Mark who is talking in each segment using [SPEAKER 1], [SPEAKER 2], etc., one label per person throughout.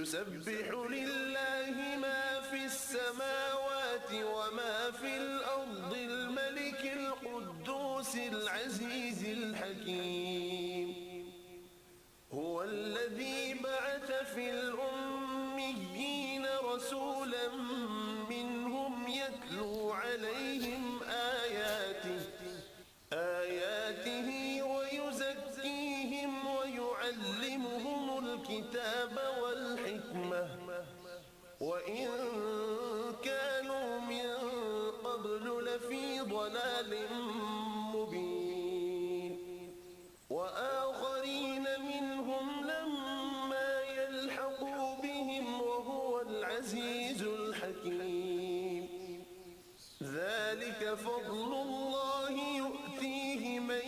[SPEAKER 1] يسبح لله ما في السماوات وما في الأرض الملك القدوس العزيز الحكيم. هو الذي بعث في الأميين رسولا منهم يتلو عليهم آياته ويزكيهم ويعلمهم الكتاب والحكمة وإن كانوا من قبل لفي ضلال مبين. وآخرين منهم لما يلحقوا بهم وهو العزيز الحكيم. ذلك فضل الله يؤتيه من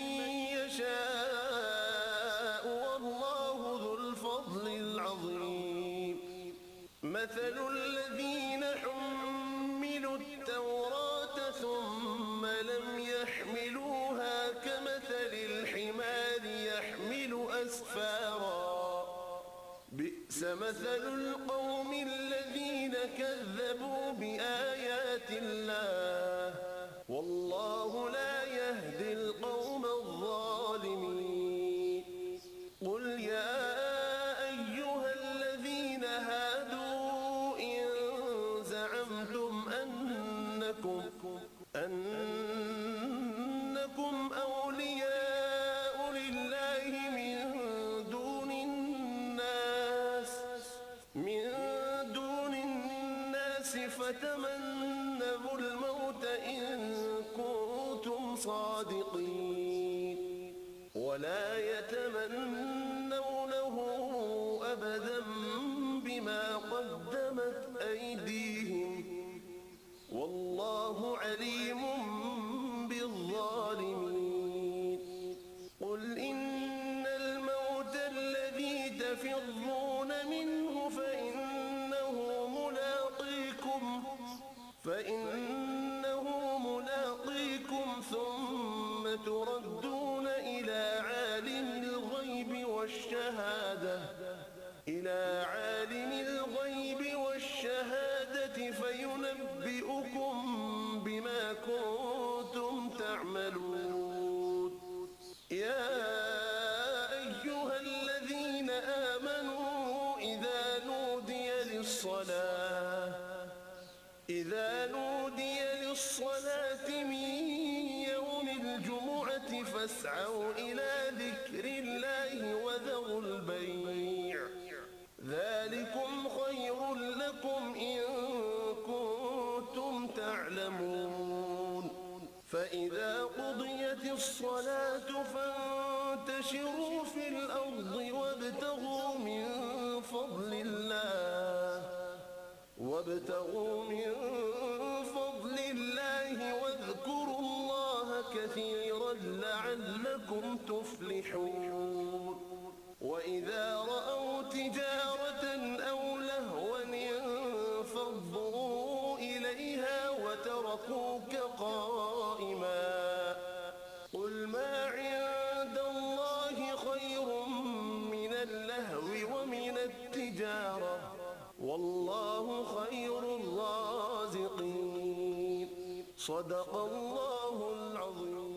[SPEAKER 1] يشاء والله ذو الفضل العظيم. مثل الذين حملوا التوراة ثم لم يحملوها كمثل الحمار يحمل أسفارا بئس مثل القوم الذين كذبوا بآيات الله والله لا يهدي القوم الظالمين. قل يا أيها الذين هادوا إن زعمتم أنكم أولياء لله من دون الناس فتمنوا الموت إن كنتم صادقين ولا يتمنونه أبدا بما قدمت أيديهم والله عليم بالظالمين. قل إن الموت الذي تفرون منه فإنه ملاقيكم ثم تردون إلى عالم الغيب والشهادة فينبئكم بما كنتم تعملون. يا أيها الذين آمنوا إذا نودي للصلاة من يوم الجمعة فاسعوا إلى ذكر الله وذروا البيع ذلكم خير لكم إن كنتم تعلمون. فإذا قضيت الصلاة فانتشروا في الأرض وابتغوا من فضل الله واذكروا الله كثيرا لعلكم تفلحون. وإذا رأوا تجارة أو لهوا انفضوا إليها وتركوك قائما قل ما عند الله خير من اللهو ومن التجارة والله خير الرازقين. صدق الله العظيم.